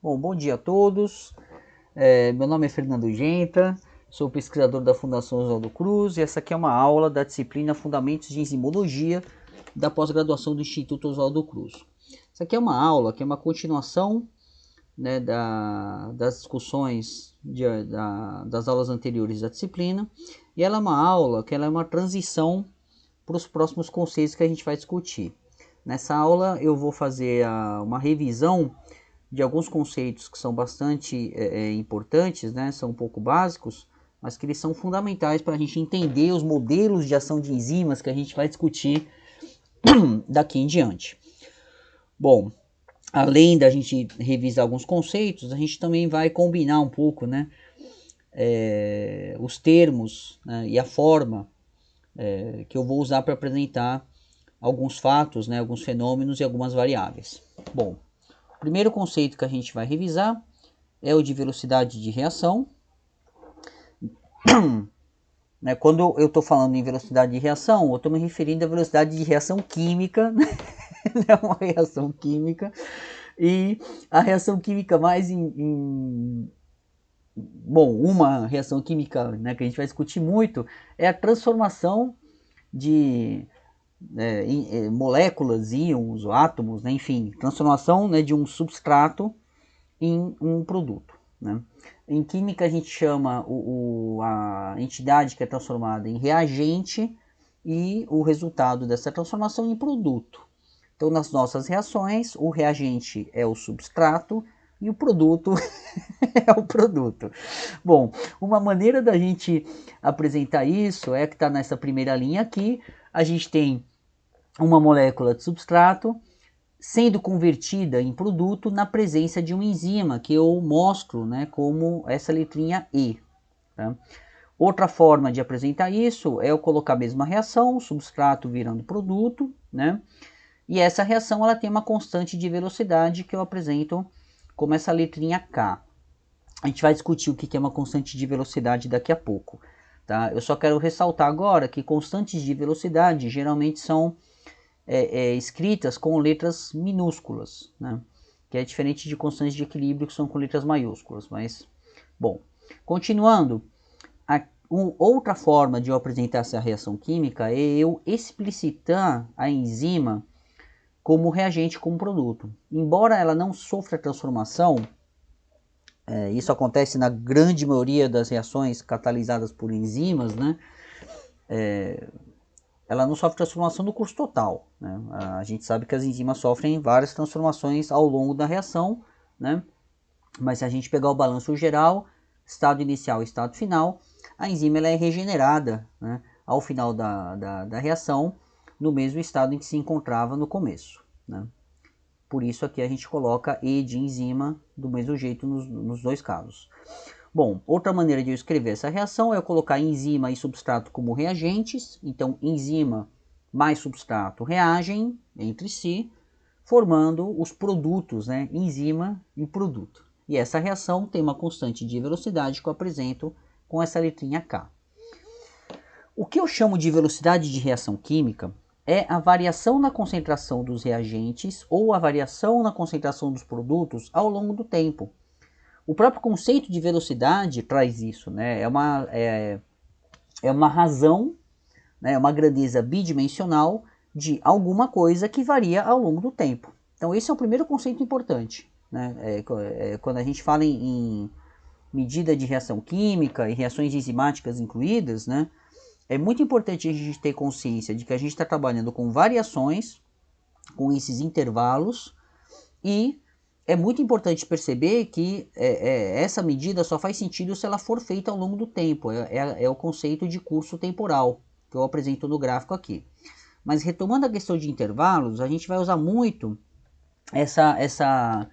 Bom dia a todos. Meu nome é Fernando Genta, sou pesquisador da Fundação Oswaldo Cruz e essa aqui é uma aula da disciplina Fundamentos de Enzimologia da pós-graduação do Instituto Oswaldo Cruz. Essa aqui é uma aula que é uma continuação, né, das discussões das aulas anteriores da disciplina, e ela é uma aula que ela é uma transição para os próximos conceitos que a gente vai discutir. Nessa aula eu vou fazer uma revisão de alguns conceitos que são bastante importantes, né? São um pouco básicos, mas que eles são fundamentais para a gente entender os modelos de ação de enzimas que a gente vai discutir daqui em diante. Bom, além da gente revisar alguns conceitos, a gente também vai combinar um pouco, né, os termos, né, e a forma que eu vou usar para apresentar alguns fatos, né, alguns fenômenos e algumas variáveis. Bom, o primeiro conceito que a gente vai revisar é o de velocidade de reação. Né, quando eu estou falando em velocidade de reação, eu estou me referindo à velocidade de reação química, né, uma reação química, e a reação química mais uma reação química, né, que a gente vai discutir muito é a transformação de moléculas, íons, átomos, né, enfim, transformação, né, de um substrato em um produto. Né? Em química a gente chama a entidade que é transformada em reagente e o resultado dessa transformação em produto. Então nas nossas reações o reagente é o substrato e o produto é o produto. Bom, uma maneira da gente apresentar isso é que está nessa primeira linha aqui. A gente tem uma molécula de substrato sendo convertida em produto na presença de uma enzima, que eu mostro, né, como essa letrinha E. Tá? Outra forma de apresentar isso é eu colocar a mesma reação, o substrato virando produto, né, e essa reação ela tem uma constante de velocidade que eu apresento como essa letrinha K. A gente vai discutir o que é uma constante de velocidade daqui a pouco. Tá? Eu só quero ressaltar agora que constantes de velocidade geralmente são escritas com letras minúsculas, né? Que é diferente de constantes de equilíbrio que são com letras maiúsculas. Mas, bom, continuando, outra forma de eu apresentar essa reação química é eu explicitar a enzima como reagente, como produto. Embora ela não sofra transformação, isso acontece na grande maioria das reações catalisadas por enzimas, né? Ela não sofre transformação no curso total. Né? A gente sabe que as enzimas sofrem várias transformações ao longo da reação, né? Mas se a gente pegar o balanço geral, estado inicial e estado final, a enzima ela é regenerada, né, ao final da reação, no mesmo estado em que se encontrava no começo. Né? Por isso aqui a gente coloca E de enzima do mesmo jeito nos dois casos. Bom, outra maneira de eu escrever essa reação é eu colocar enzima e substrato como reagentes. Então, enzima mais substrato reagem entre si, formando os produtos, né? Enzima e produto. E essa reação tem uma constante de velocidade que eu apresento com essa letrinha K. O que eu chamo de velocidade de reação química é a variação na concentração dos reagentes ou a variação na concentração dos produtos ao longo do tempo. O próprio conceito de velocidade traz isso, né? É uma razão, né? Uma grandeza bidimensional de alguma coisa que varia ao longo do tempo. Então esse é o primeiro conceito importante. Né? Quando a gente fala em medida de reação química e reações enzimáticas incluídas, né? É muito importante a gente ter consciência de que a gente está trabalhando com variações, com esses intervalos, e é muito importante perceber que essa medida só faz sentido se ela for feita ao longo do tempo. É o conceito de curso temporal que eu apresento no gráfico aqui. Mas retomando a questão de intervalos, a gente vai usar muito essa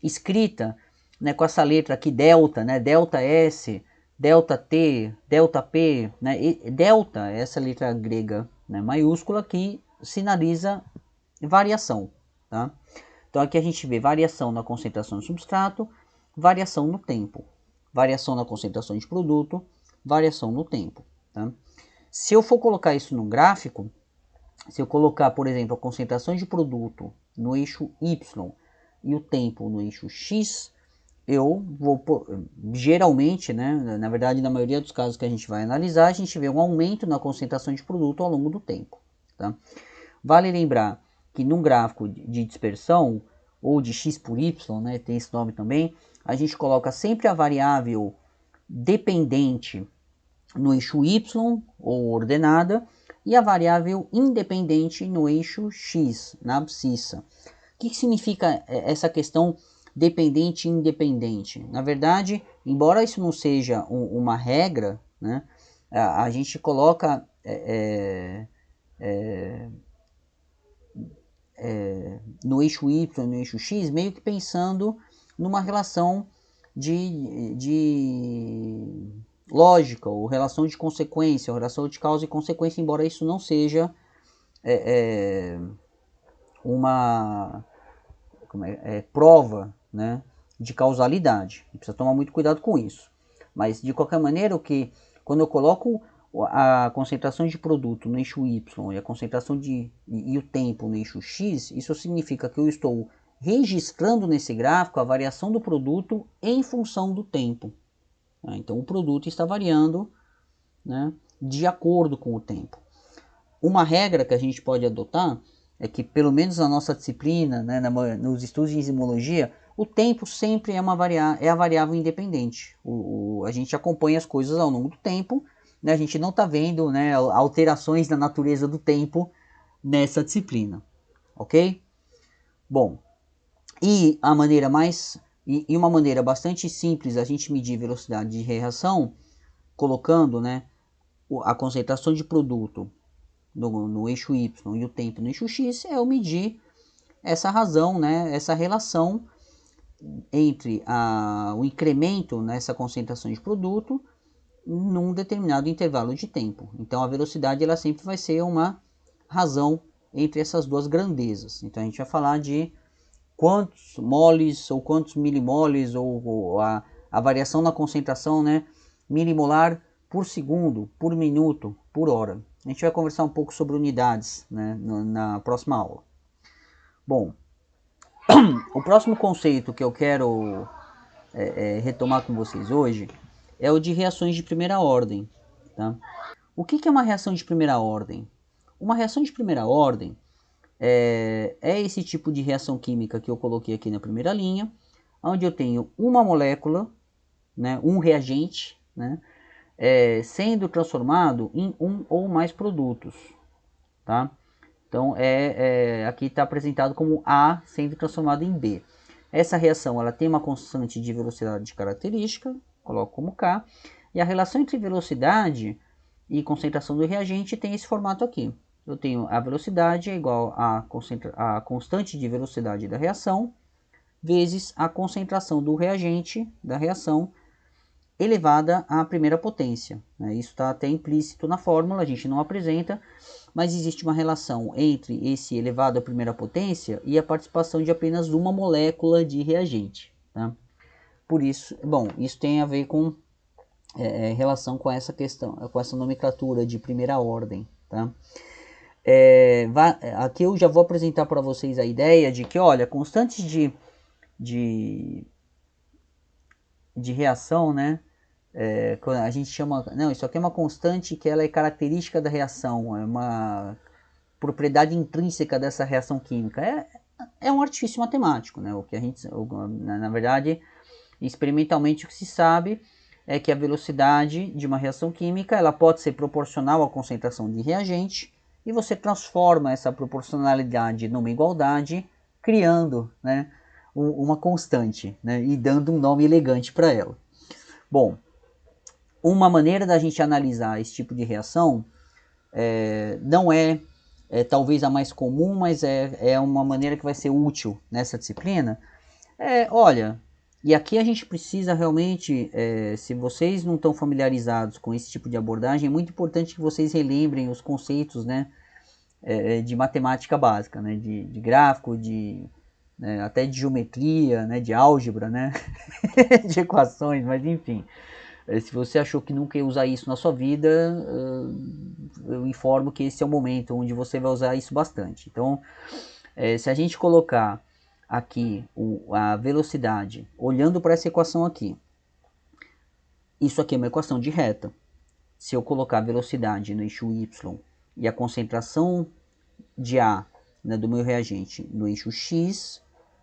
escrita, né, com essa letra aqui delta, né, delta S, delta T, delta P, né, e delta é essa letra grega, né, maiúscula que sinaliza variação. Tá? Então aqui a gente vê variação na concentração do substrato, variação no tempo, variação na concentração de produto, variação no tempo. Tá? Se eu for colocar isso no gráfico, se eu colocar, por exemplo, a concentração de produto no eixo Y e o tempo no eixo X, eu vou, geralmente, né, na verdade, na maioria dos casos que a gente vai analisar, a gente vê um aumento na concentração de produto ao longo do tempo. Tá? Vale lembrar que num gráfico de dispersão, ou de x por y, né, tem esse nome também, a gente coloca sempre a variável dependente no eixo y, ou ordenada, e a variável independente no eixo x, na abscissa. O que significa essa questão dependente e independente? Na verdade, embora isso não seja uma regra, né, a gente coloca no eixo y, no eixo x, meio que pensando numa relação de lógica, ou relação de consequência, ou relação de causa e consequência, embora isso não seja uma prova, né, de causalidade. Precisa tomar muito cuidado com isso. Mas, de qualquer maneira, quando eu coloco a concentração de produto no eixo y e a concentração e o tempo no eixo x, isso significa que eu estou registrando nesse gráfico a variação do produto em função do tempo. Então, o produto está variando, né, de acordo com o tempo. Uma regra que a gente pode adotar é que, pelo menos na nossa disciplina, né, nos estudos de enzimologia, o tempo sempre é a variável independente. A gente acompanha as coisas ao longo do tempo, né, a gente não está vendo, né, alterações na natureza do tempo nessa disciplina, ok? Bom, e uma maneira bastante simples a gente medir velocidade de reação, colocando, né, a concentração de produto no eixo y e o tempo no eixo x, é eu medir essa razão, né, essa relação entre o incremento nessa concentração de produto num determinado intervalo de tempo. Então a velocidade ela sempre vai ser uma razão entre essas duas grandezas. Então a gente vai falar de quantos moles ou quantos milimoles, ou a variação na concentração, né, milimolar por segundo, por minuto, por hora. A gente vai conversar um pouco sobre unidades, né, na próxima aula. Bom, o próximo conceito que eu quero retomar com vocês hoje é o de reações de primeira ordem. Tá? O que é uma reação de primeira ordem? Uma reação de primeira ordem é esse tipo de reação química que eu coloquei aqui na primeira linha, onde eu tenho uma molécula, né, um reagente, né, sendo transformado em um ou mais produtos. Tá? Então, aqui está apresentado como A sendo transformado em B. Essa reação ela tem uma constante de velocidade característica, coloco como K, e a relação entre velocidade e concentração do reagente tem esse formato aqui. Eu tenho a velocidade é igual a constante de velocidade da reação, vezes a concentração do reagente da reação, elevada à primeira potência. Isso está até implícito na fórmula, a gente não apresenta, mas existe uma relação entre esse elevado à primeira potência e a participação de apenas uma molécula de reagente. Tá? Por isso, bom, isso tem a ver com relação com essa questão, com essa nomenclatura de primeira ordem. Tá? Aqui eu já vou apresentar para vocês a ideia de que, olha, constantes de reação, né? A gente chama, não, isso aqui é uma constante que ela é característica da reação, é uma propriedade intrínseca dessa reação química. É um artifício matemático, né? O que a gente, na verdade, experimentalmente o que se sabe é que a velocidade de uma reação química ela pode ser proporcional à concentração de reagente, e você transforma essa proporcionalidade numa igualdade, criando, né, uma constante, né, e dando um nome elegante para ela. Bom, uma maneira da gente analisar esse tipo de reação não é talvez a mais comum, mas é uma maneira que vai ser útil nessa disciplina. Olha, e aqui a gente precisa realmente, se vocês não estão familiarizados com esse tipo de abordagem, é muito importante que vocês relembrem os conceitos, né, de matemática básica, né, de gráfico, até de geometria, né, de álgebra, né, de equações, mas enfim. Se você achou que nunca ia usar isso na sua vida, eu informo que esse é o momento onde você vai usar isso bastante. Então, se a gente colocar aqui a velocidade, olhando para essa equação aqui, isso aqui é uma equação de reta. Se eu colocar a velocidade no eixo y e a concentração de A, né, do meu reagente no eixo x,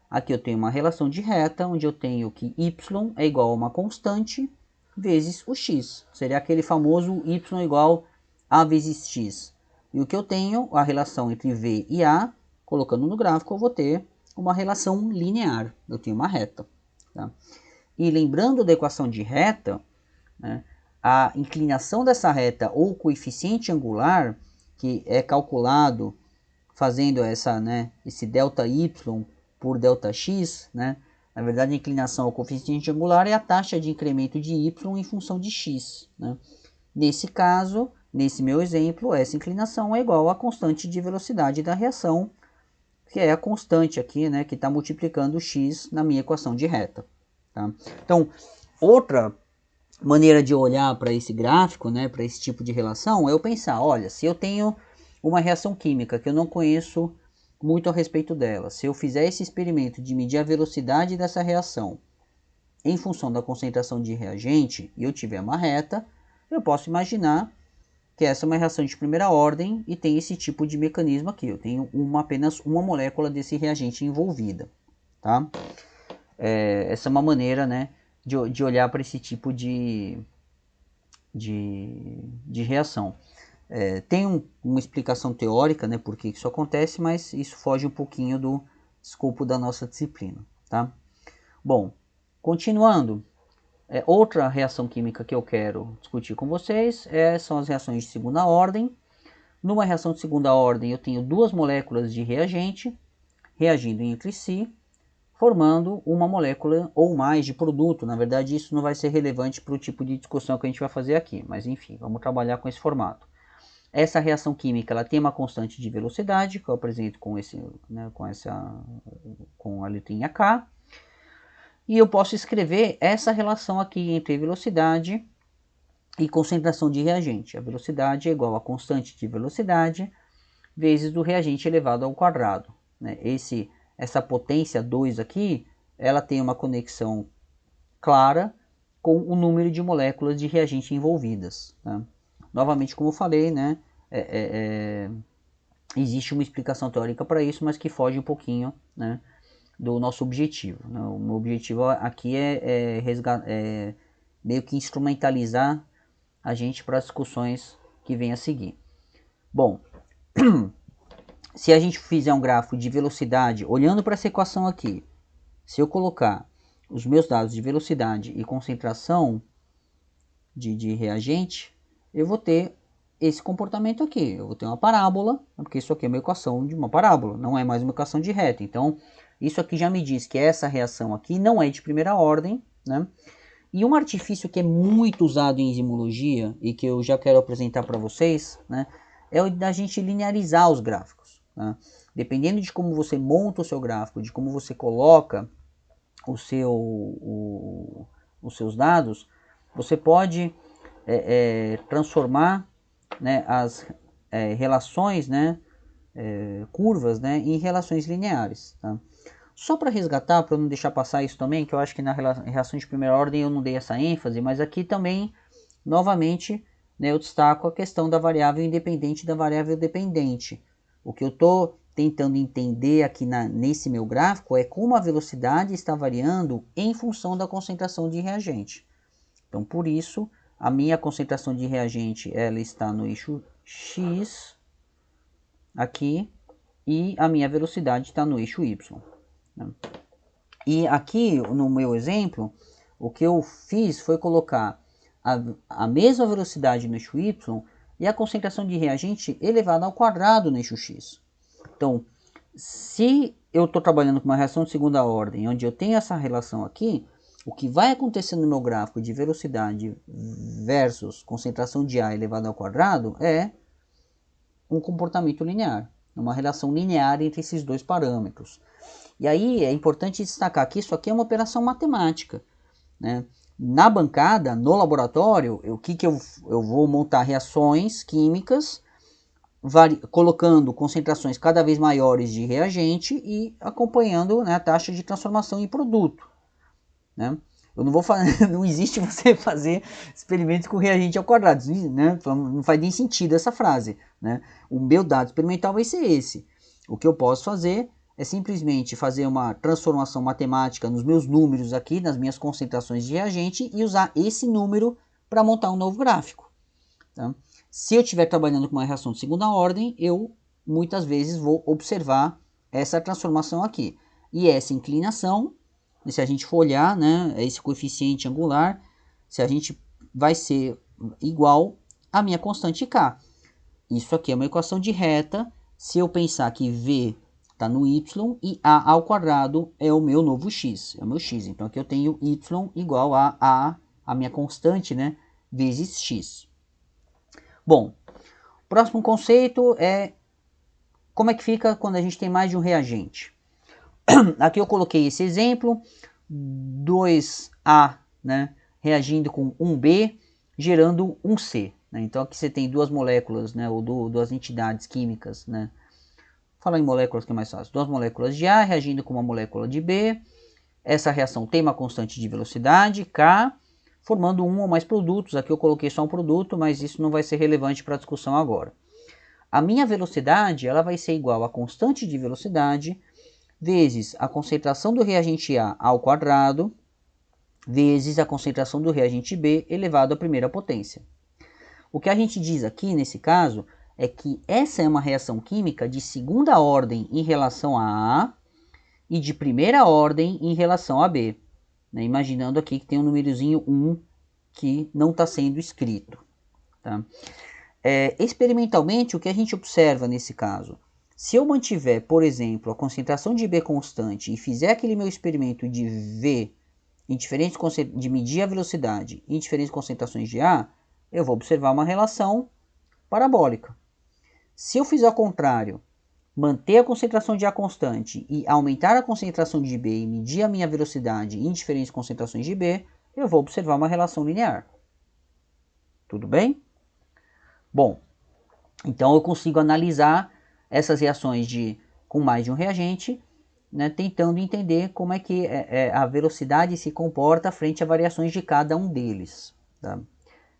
aqui eu tenho uma relação de reta, onde eu tenho que y é igual a uma constante vezes o x. Seria aquele famoso y igual a vezes x. E o que eu tenho, a relação entre V e A, colocando no gráfico, eu vou ter uma relação linear. Eu tenho uma reta. Tá? E lembrando da equação de reta, né, a inclinação dessa reta ou coeficiente angular, que é calculado fazendo esse ΔY por ΔX, né? Na verdade, a inclinação ao coeficiente angular é a taxa de incremento de y em função de x. Né? Nesse caso, nesse meu exemplo, essa inclinação é igual à constante de velocidade da reação, que é a constante aqui, né, que está multiplicando x na minha equação de reta. Tá? Então, outra maneira de olhar para esse gráfico, né, para esse tipo de relação, é eu pensar, olha, se eu tenho uma reação química que eu não conheço muito a respeito dela, se eu fizer esse experimento de medir a velocidade dessa reação em função da concentração de reagente e eu tiver uma reta, eu posso imaginar que essa é uma reação de primeira ordem e tem esse tipo de mecanismo aqui. Eu tenho apenas uma molécula desse reagente envolvida. Tá? Essa é uma maneira, né, de olhar para esse tipo de reação. Tem uma explicação teórica, né, por que isso acontece, mas isso foge um pouquinho do escopo da nossa disciplina. Tá? Bom, continuando, outra reação química que eu quero discutir com vocês são as reações de segunda ordem. Numa reação de segunda ordem, eu tenho duas moléculas de reagente reagindo entre si, formando uma molécula ou mais de produto. Na verdade, isso não vai ser relevante para o tipo de discussão que a gente vai fazer aqui, mas enfim, vamos trabalhar com esse formato. Essa reação química ela tem uma constante de velocidade, que eu apresento com, com a letrinha K, e eu posso escrever essa relação aqui entre velocidade e concentração de reagente. A velocidade é igual a constante de velocidade vezes do reagente elevado ao quadrado. Né? Essa potência 2 aqui, ela tem uma conexão clara com o número de moléculas de reagente envolvidas. Tá? Novamente, como eu falei, né, existe uma explicação teórica para isso, mas que foge um pouquinho, né, do nosso objetivo. Né? O meu objetivo aqui é meio que instrumentalizar a gente para as discussões que vêm a seguir. Bom, se a gente fizer um gráfico de velocidade, olhando para essa equação aqui, se eu colocar os meus dados de velocidade e concentração de reagente, eu vou ter esse comportamento aqui. Eu vou ter uma parábola, porque isso aqui é uma equação de uma parábola, não é mais uma equação de reta. Então, isso aqui já me diz que essa reação aqui não é de primeira ordem, né? E um artifício que é muito usado em enzimologia e que eu já quero apresentar para vocês, né, é o da gente linearizar os gráficos. Né? Dependendo de como você monta o seu gráfico, de como você coloca os seus dados, você pode transformar, né, as relações, né, curvas, né, em relações lineares. Tá? Só para resgatar, para não deixar passar isso também, que eu acho que na reação de primeira ordem eu não dei essa ênfase, mas aqui também, novamente, né, eu destaco a questão da variável independente e da variável dependente. O que eu estou tentando entender aqui nesse meu gráfico é como a velocidade está variando em função da concentração de reagente. Então, por isso, a minha concentração de reagente ela está no eixo X, aqui, e a minha velocidade está no eixo Y. Né? E aqui, no meu exemplo, o que eu fiz foi colocar a mesma velocidade no eixo Y e a concentração de reagente elevada ao quadrado no eixo X. Então, se eu estou trabalhando com uma reação de segunda ordem, onde eu tenho essa relação aqui, o que vai acontecer no meu gráfico de velocidade versus concentração de A elevado ao quadrado é um comportamento linear, uma relação linear entre esses dois parâmetros. E aí é importante destacar que isso aqui é uma operação matemática. Né? Na bancada, no laboratório, eu vou montar reações químicas colocando concentrações cada vez maiores de reagente e acompanhando, né, a taxa de transformação em produto, né? Eu não vou fazer, não existe você fazer experimentos com reagente ao quadrado, né? Não faz nem sentido essa frase, né? O meu dado experimental vai ser esse. O que eu posso fazer é simplesmente fazer uma transformação matemática nos meus números aqui, nas minhas concentrações de reagente, e usar esse número para montar um novo gráfico, tá? Se eu estiver trabalhando com uma reação de segunda ordem, eu muitas vezes vou observar essa transformação aqui. E essa inclinação, se a gente for olhar, né, esse coeficiente angular, se a gente vai ser igual à minha constante K. Isso aqui é uma equação de reta. Se eu pensar que V está no Y e A ao quadrado é o meu novo X, é o meu X. Então aqui eu tenho Y igual a minha constante, né, vezes X. Bom, próximo conceito é como é que fica quando a gente tem mais de um reagente. Aqui eu coloquei esse exemplo, 2A, né, reagindo com 1B, gerando 1C. Né? Então aqui você tem duas moléculas, né, ou duas entidades químicas. Né? Falar em moléculas que é mais fácil. Duas moléculas de A reagindo com uma molécula de B. Essa reação tem uma constante de velocidade, K, formando um ou mais produtos. Aqui eu coloquei só um produto, mas isso não vai ser relevante para a discussão agora. A minha velocidade ela vai ser igual à constante de velocidade vezes a concentração do reagente A ao quadrado vezes a concentração do reagente B elevado à primeira potência. O que a gente diz aqui nesse caso é que essa é uma reação química de segunda ordem em relação a A e de primeira ordem em relação a B. Né? Imaginando aqui que tem um númerozinho 1 que não está sendo escrito. Tá? Experimentalmente, o que a gente observa nesse caso? Se eu mantiver, por exemplo, a concentração de B constante e fizer aquele meu experimento de V em diferentes de medir a velocidade em diferentes concentrações de A, eu vou observar uma relação parabólica. Se eu fizer ao contrário, manter a concentração de A constante e aumentar a concentração de B e medir a minha velocidade em diferentes concentrações de B, eu vou observar uma relação linear. Tudo bem? Bom, então eu consigo analisar essas reações com mais de um reagente, né, tentando entender como é que a velocidade se comporta frente a variações de cada um deles. Tá?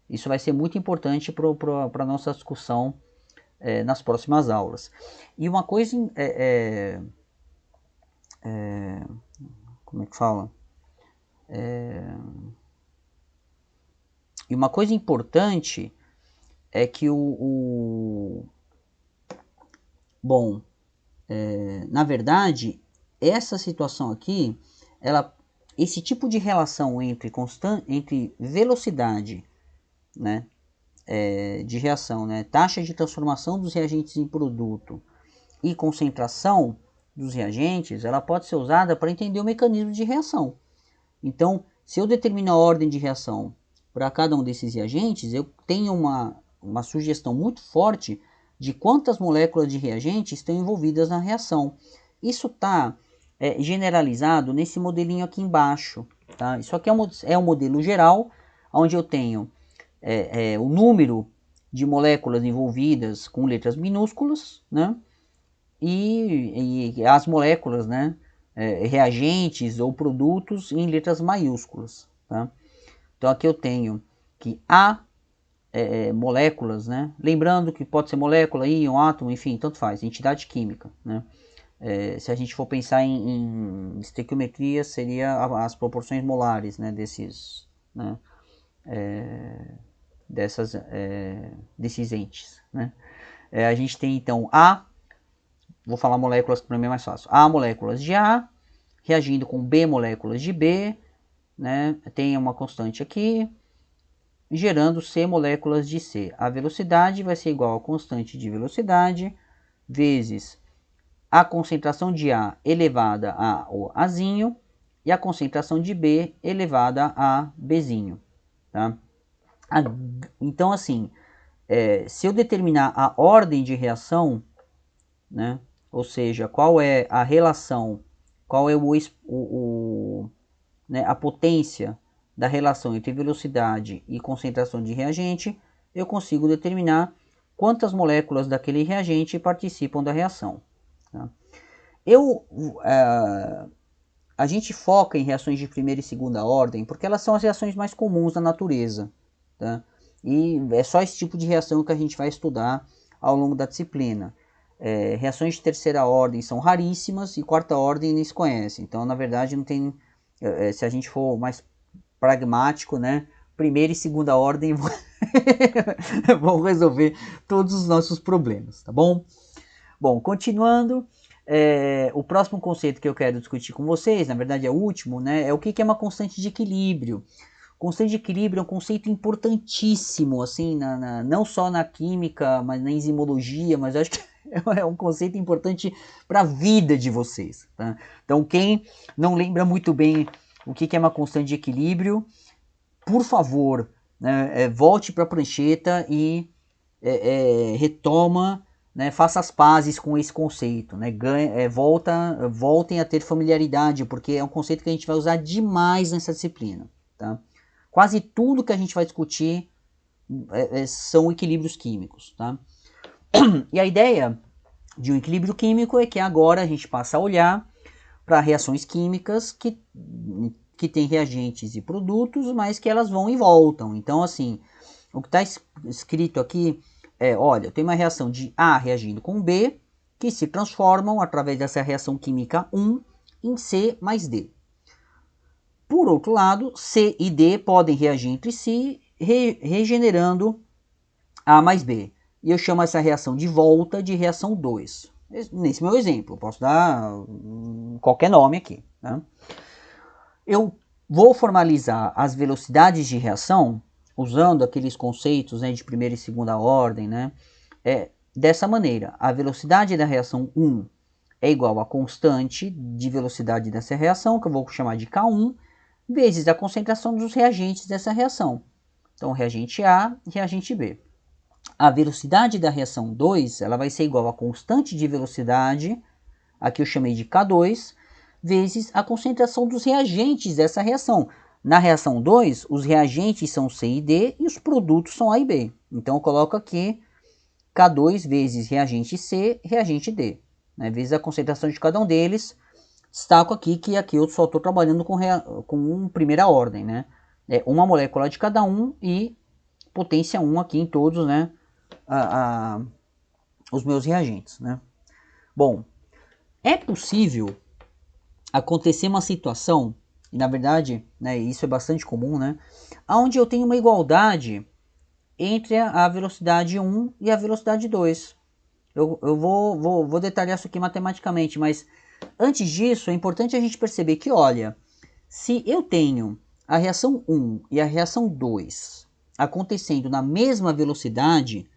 Isso vai ser muito importante para a nossa discussão nas próximas aulas. E uma coisa, como é que fala? E uma coisa importante é que bom, na verdade, essa situação aqui, esse tipo de relação entre velocidade, né, de reação, né, taxa de transformação dos reagentes em produto e concentração dos reagentes, ela pode ser usada para entender o mecanismo de reação. Então, se eu determino a ordem de reação para cada um desses reagentes, eu tenho uma sugestão muito forte de quantas moléculas de reagente estão envolvidas na reação. Isso está generalizado nesse modelinho aqui embaixo. Tá? Isso aqui é um modelo geral, onde eu tenho o número de moléculas envolvidas com letras minúsculas, né? E as moléculas, né? Reagentes ou produtos em letras maiúsculas. Tá? Então aqui eu tenho que A moléculas, né? Lembrando que pode ser molécula, íon, átomo, enfim, tanto faz, entidade química, né? Se a gente for pensar em estequiometria, seria as proporções molares, né? Desses, né? Desses entes, né? A gente tem então vou falar moléculas que para mim é mais fácil. A moléculas de A reagindo com B moléculas de B, né? Tem uma constante aqui, gerando C moléculas de C. A velocidade vai ser igual a constante de velocidade vezes a concentração de A elevada a o Azinho e a concentração de B elevada a Bzinho. Tá? Então, assim, se eu determinar a ordem de reação, né, ou seja, qual é a relação, qual é né, a potência da relação entre velocidade e concentração de reagente, eu consigo determinar quantas moléculas daquele reagente participam da reação. Tá? A gente foca em reações de primeira e segunda ordem porque elas são as reações mais comuns da natureza. Tá? E é só esse tipo de reação que a gente vai estudar ao longo da disciplina. Reações de terceira ordem são raríssimas e quarta ordem nem se conhece. Então, na verdade, não tem. Se a gente for mais pragmático, né? Primeira e segunda ordem vão resolver todos os nossos problemas, tá bom? Bom, continuando, o próximo conceito que eu quero discutir com vocês, na verdade é o último, né? É o que é uma constante de equilíbrio. Constante de equilíbrio é um conceito importantíssimo, assim, não só na química, mas na enzimologia, mas eu acho que é um conceito importante para a vida de vocês. Tá? Então, quem não lembra muito bem o que é uma constante de equilíbrio, por favor, né, volte para a prancheta e retoma, né, faça as pazes com esse conceito. Né, voltem a ter familiaridade, porque é um conceito que a gente vai usar demais nessa disciplina. Tá? Quase tudo que a gente vai discutir são equilíbrios químicos. Tá? E a ideia de um equilíbrio químico é que agora a gente passa a olhar para reações químicas que têm reagentes e produtos, mas que elas vão e voltam. Então, assim, o que está escrito aqui olha, eu tenho uma reação de A reagindo com B, que se transformam através dessa reação química 1 em C mais D. Por outro lado, C e D podem reagir entre si, regenerando A mais B. E eu chamo essa reação de volta de reação 2. Nesse meu exemplo, posso dar qualquer nome aqui. Né? Eu vou formalizar as velocidades de reação usando aqueles conceitos, né, de primeira e segunda ordem, né, dessa maneira. A velocidade da reação 1 é igual à constante de velocidade dessa reação, que eu vou chamar de K1, vezes a concentração dos reagentes dessa reação. Então, reagente A e reagente B. A velocidade da reação 2 ela vai ser igual à constante de velocidade, aqui eu chamei de K2, vezes a concentração dos reagentes dessa reação. Na reação 2, os reagentes são C e D e os produtos são A e B. Então eu coloco aqui K2 vezes reagente C, reagente D. Né, vezes a concentração de cada um deles. Destaco aqui que aqui eu só estou trabalhando com primeira ordem. Né? Uma molécula de cada um e potência 1 aqui em todos, né, os meus reagentes. Né? Bom, é possível acontecer uma situação, e na verdade, né, isso é bastante comum, né, onde eu tenho uma igualdade entre a velocidade 1 e a velocidade 2. Eu vou detalhar isso aqui matematicamente, mas antes disso é importante a gente perceber que, olha, se eu tenho a reação 1 e a reação 2 acontecendo na mesma velocidade,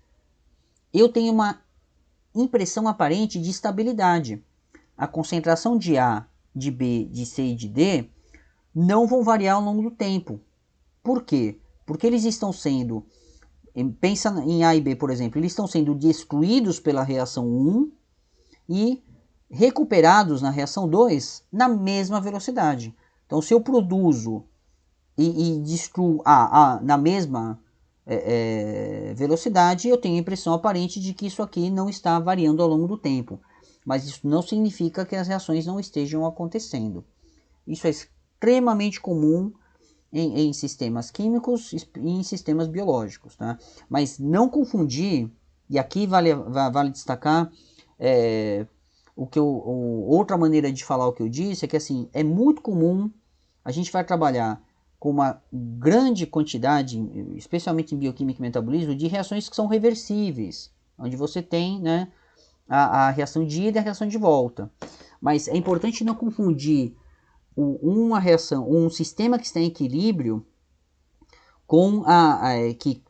eu tenho uma impressão aparente de estabilidade. A concentração de A, de B, de C e de D não vão variar ao longo do tempo. Por quê? Porque eles estão sendo, pensa em A e B, por exemplo, eles estão sendo destruídos pela reação 1 e recuperados na reação 2 na mesma velocidade. Então, se eu produzo e destruo A na mesma velocidade, eu tenho a impressão aparente de que isso aqui não está variando ao longo do tempo. Mas isso não significa que as reações não estejam acontecendo. Isso é extremamente comum em sistemas químicos e em sistemas biológicos. Tá? Mas não confundir, e aqui vale destacar outra maneira de falar o que eu disse, é que assim, é muito comum, a gente vai trabalhar com uma grande quantidade, especialmente em bioquímica e metabolismo, de reações que são reversíveis, onde você tem, né, a reação de ida e a reação de volta. Mas é importante não confundir um sistema que está em equilíbrio com que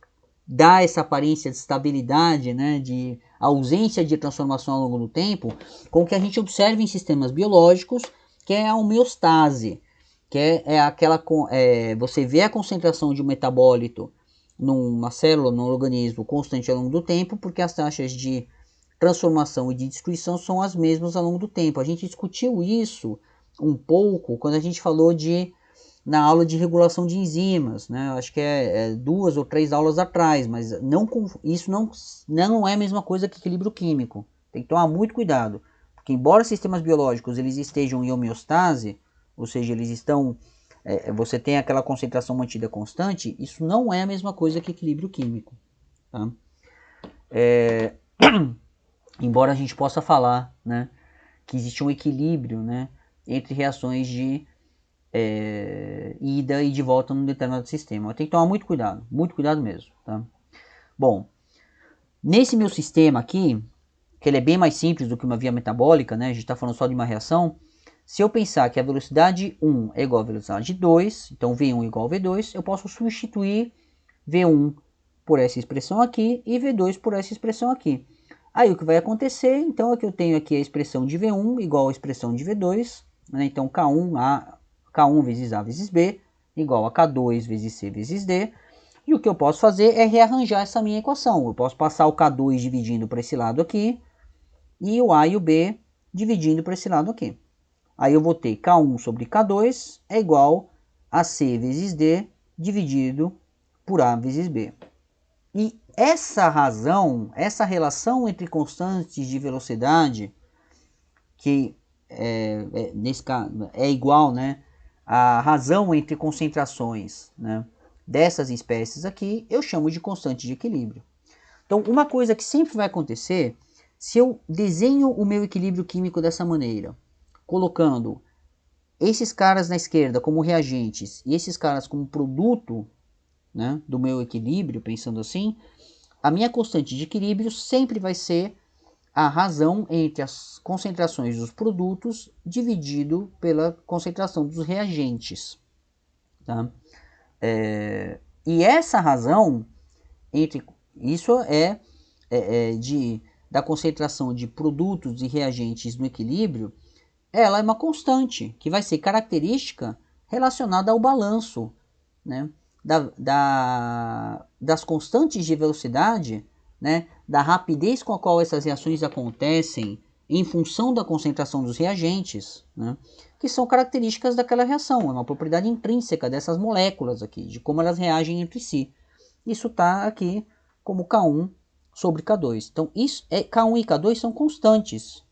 dá essa aparência de estabilidade, né, de ausência de transformação ao longo do tempo, com o que a gente observa em sistemas biológicos, que é a homeostase, que é aquela você vê a concentração de um metabólito numa célula, num organismo constante ao longo do tempo, porque as taxas de transformação e de destruição são as mesmas ao longo do tempo. A gente discutiu isso um pouco quando a gente falou de na aula de regulação de enzimas, né? Acho que é 2 ou 3 aulas atrás, mas isso não é a mesma coisa que equilíbrio químico. Tem que tomar muito cuidado, porque embora sistemas biológicos eles estejam em homeostase, ou seja, eles estão, você tem aquela concentração mantida constante, isso não é a mesma coisa que equilíbrio químico, tá? Embora a gente possa falar, né, que existe um equilíbrio, né, entre reações de ida e de volta num determinado sistema. Tem que tomar muito cuidado mesmo, tá? Bom, nesse meu sistema aqui, que ele é bem mais simples do que uma via metabólica, né? A gente está falando só de uma reação. Se eu pensar que a velocidade 1 é igual à velocidade 2, então V1 é igual a V2, eu posso substituir V1 por essa expressão aqui e V2 por essa expressão aqui. Aí o que vai acontecer, então, é que eu tenho aqui a expressão de V1 igual à expressão de V2, né? Então K1 vezes A vezes B igual a K2 vezes C vezes D. E o que eu posso fazer é rearranjar essa minha equação. Eu posso passar o K2 dividindo para esse lado aqui e o A e o B dividindo para esse lado aqui. Aí eu vou ter K1 sobre K2 é igual a C vezes D dividido por A vezes B. E essa relação entre constantes de velocidade, que nesse caso é igual, né, a razão entre concentrações, né, dessas espécies aqui, eu chamo de constante de equilíbrio. Então, uma coisa que sempre vai acontecer, se eu desenho o meu equilíbrio químico dessa maneira, colocando esses caras na esquerda como reagentes e esses caras como produto, né, do meu equilíbrio, pensando assim, a minha constante de equilíbrio sempre vai ser a razão entre as concentrações dos produtos dividido pela concentração dos reagentes. Tá? E essa razão entre isso da concentração de produtos e reagentes no equilíbrio, ela é uma constante que vai ser característica relacionada ao balanço, né, das constantes de velocidade, né, da rapidez com a qual essas reações acontecem em função da concentração dos reagentes, né, que são características daquela reação, é uma propriedade intrínseca dessas moléculas aqui, de como elas reagem entre si. Isso está aqui como K1 sobre K2. Então, K1 e K2 são constantes.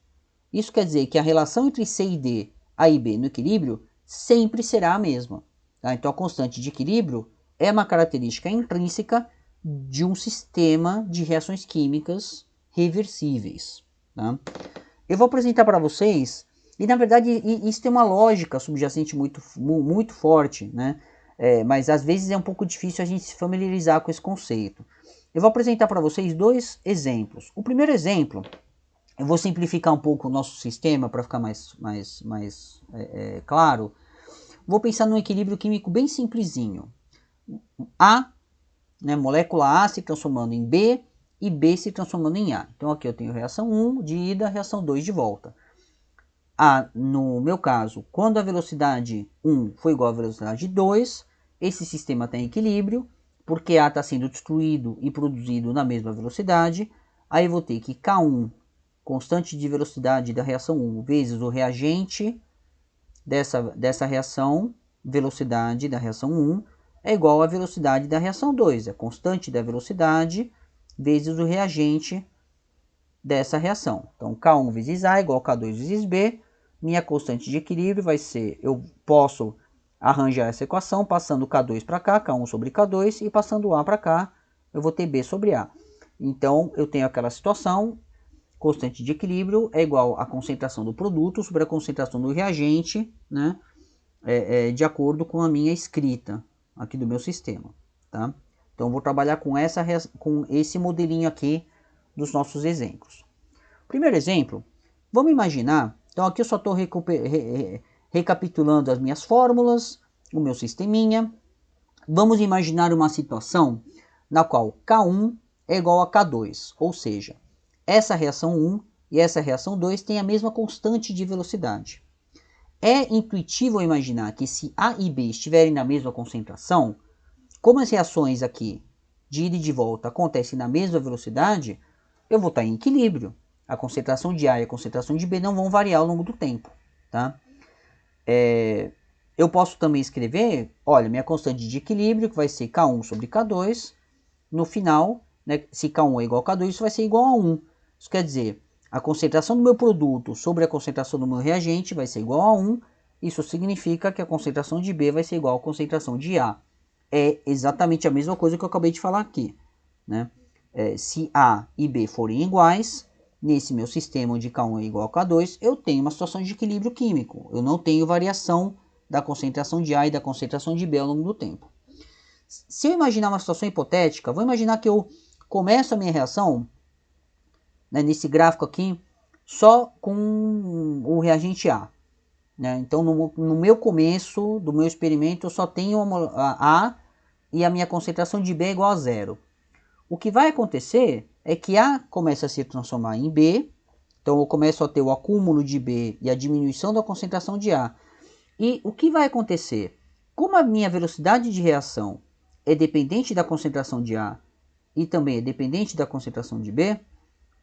Isso quer dizer que a relação entre C e D, A e B no equilíbrio, sempre será a mesma. Tá? Então, a constante de equilíbrio é uma característica intrínseca de um sistema de reações químicas reversíveis. Tá? Eu vou apresentar para vocês, e na verdade isso tem uma lógica subjacente muito forte, né? Mas às vezes é um pouco difícil a gente se familiarizar com esse conceito. Eu vou apresentar para vocês 2 exemplos. O primeiro exemplo, eu vou simplificar um pouco o nosso sistema para ficar mais claro. Vou pensar num equilíbrio químico bem simplesinho. A, né, molécula A se transformando em B e B se transformando em A. Então aqui eu tenho reação 1 de ida, reação 2 de volta. No meu caso, quando a velocidade 1 foi igual à velocidade 2, esse sistema está em equilíbrio, porque A está sendo destruído e produzido na mesma velocidade. Aí eu vou ter que K1, constante de velocidade da reação 1, vezes o reagente dessa reação, velocidade da reação 1, é igual à velocidade da reação 2, a constante da velocidade vezes o reagente dessa reação. Então, K1 vezes A é igual a K2 vezes B. Minha constante de equilíbrio vai ser, eu posso arranjar essa equação passando K2 para cá, K1 sobre K2, e passando A para cá, eu vou ter B sobre A. Então, eu tenho aquela situação, constante de equilíbrio é igual à concentração do produto sobre a concentração do reagente, né, de acordo com a minha escrita aqui do meu sistema. Tá? Então, vou trabalhar com esse modelinho aqui dos nossos exemplos. Primeiro exemplo, vamos imaginar, então aqui eu só estou recapitulando as minhas fórmulas, o meu sisteminha. Vamos imaginar uma situação na qual K1 é igual a K2, ou seja, essa reação 1 e essa reação 2 têm a mesma constante de velocidade. É intuitivo imaginar que se A e B estiverem na mesma concentração, como as reações aqui de ida e de volta acontecem na mesma velocidade, eu vou estar em equilíbrio. A concentração de A e a concentração de B não vão variar ao longo do tempo. Tá? eu posso também escrever, olha, minha constante de equilíbrio, que vai ser K1 sobre K2, no final, né, se K1 é igual a K2, isso vai ser igual a 1. Isso quer dizer, a concentração do meu produto sobre a concentração do meu reagente vai ser igual a 1. Isso significa que a concentração de B vai ser igual à concentração de A. É exatamente a mesma coisa que eu acabei de falar aqui, né? Se A e B forem iguais, nesse meu sistema onde K1 é igual a K2, eu tenho uma situação de equilíbrio químico. Eu não tenho variação da concentração de A e da concentração de B ao longo do tempo. Se eu imaginar uma situação hipotética, vou imaginar que eu começo a minha reação, né, nesse gráfico aqui, só com o reagente A. Né? Então, no meu começo do meu experimento, eu só tenho a A e a minha concentração de B é igual a zero. O que vai acontecer é que A começa a se transformar em B, então eu começo a ter o acúmulo de B e a diminuição da concentração de A. E o que vai acontecer? Como a minha velocidade de reação é dependente da concentração de A e também é dependente da concentração de B,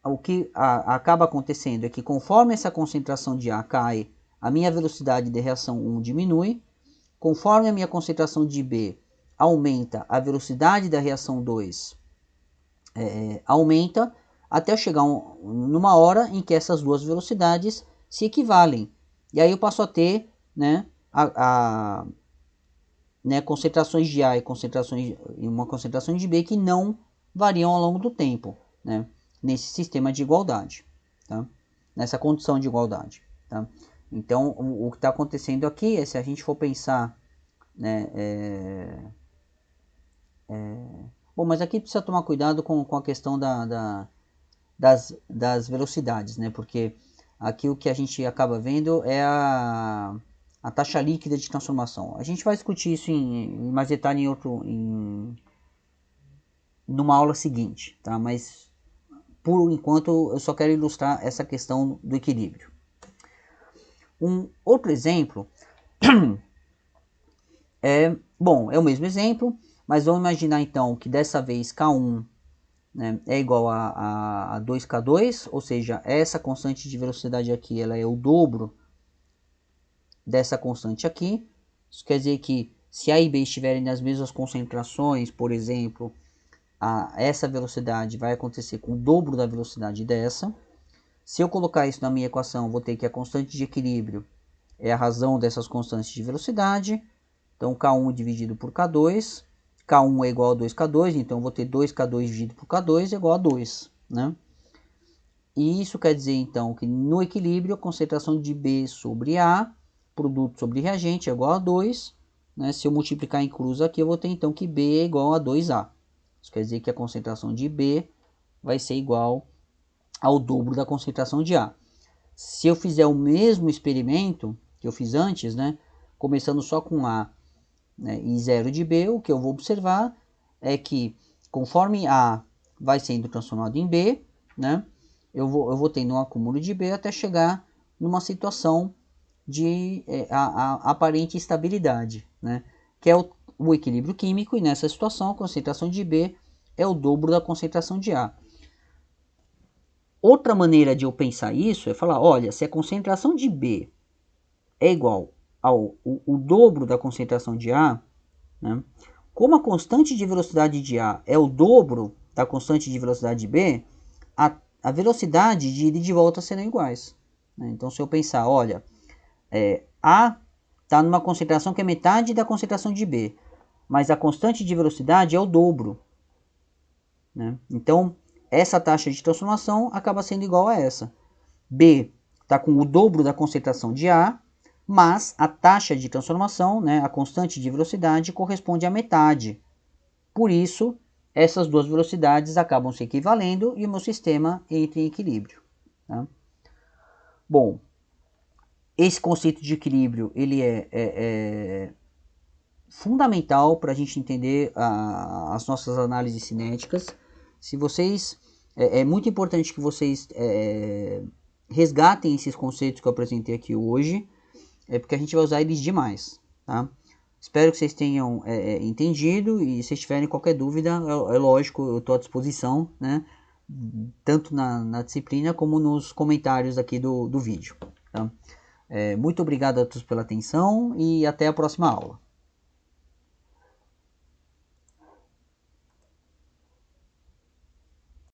o que acaba acontecendo é que conforme essa concentração de A cai, a minha velocidade de reação 1 diminui, conforme a minha concentração de B aumenta, a velocidade da reação 2 aumenta, até eu chegar numa hora em que essas duas velocidades se equivalem. E aí eu passo a ter, né, concentrações de A e uma concentração de B que não variam ao longo do tempo, né, nesse sistema de igualdade, tá? Nessa condição de igualdade. Tá? Então, o que está acontecendo aqui é, se a gente for pensar, né, bom, mas aqui precisa tomar cuidado com a questão das velocidades, né, porque aqui o que a gente acaba vendo é a taxa líquida de transformação. A gente vai discutir isso em mais detalhe numa aula seguinte, tá? Mas por enquanto eu só quero ilustrar essa questão do equilíbrio. Um outro exemplo é o mesmo exemplo, mas vamos imaginar então que dessa vez K1, né, é igual a 2K2, ou seja, essa constante de velocidade aqui ela é o dobro dessa constante aqui. Isso quer dizer que se A e B estiverem nas mesmas concentrações, por exemplo, essa velocidade vai acontecer com o dobro da velocidade dessa. Se eu colocar isso na minha equação, vou ter que a constante de equilíbrio é a razão dessas constantes de velocidade. Então, K1 dividido por K2. K1 é igual a 2K2, então eu vou ter 2K2 dividido por K2 é igual a 2. Né? E isso quer dizer, então, que no equilíbrio, a concentração de B sobre A, produto sobre reagente, é igual a 2. Né? Se eu multiplicar em cruz aqui, eu vou ter, então, que B é igual a 2A. Isso quer dizer que a concentração de B vai ser igual ao dobro da concentração de A. Se eu fizer o mesmo experimento que eu fiz antes, né, começando só com A, né, e 0 de B, o que eu vou observar é que conforme A vai sendo transformado em B, né, eu vou tendo um acúmulo de B até chegar numa situação de aparente estabilidade, né, que é o equilíbrio químico, e nessa situação a concentração de B é o dobro da concentração de A. Outra maneira de eu pensar isso é falar, olha, se a concentração de B é igual ao o dobro da concentração de A, né, como a constante de velocidade de A é o dobro da constante de velocidade de B, a velocidade de ida e de volta serão iguais. Né? Então, se eu pensar, olha, A está numa concentração que é metade da concentração de B, mas a constante de velocidade é o dobro. Né? Então, essa taxa de transformação acaba sendo igual a essa. B está com o dobro da concentração de A, mas a taxa de transformação, né, a constante de velocidade, corresponde à metade. Por isso, essas duas velocidades acabam se equivalendo e o meu sistema entra em equilíbrio. Tá? Bom, esse conceito de equilíbrio ele é fundamental para a gente entender as nossas análises cinéticas. Se vocês, é muito importante que vocês resgatem esses conceitos que eu apresentei aqui hoje, porque a gente vai usar eles demais, tá? Espero que vocês tenham entendido, e se tiverem qualquer dúvida, é lógico, eu estou à disposição, né? Tanto na disciplina como nos comentários aqui do vídeo. Tá? Muito obrigado a todos pela atenção e até a próxima aula.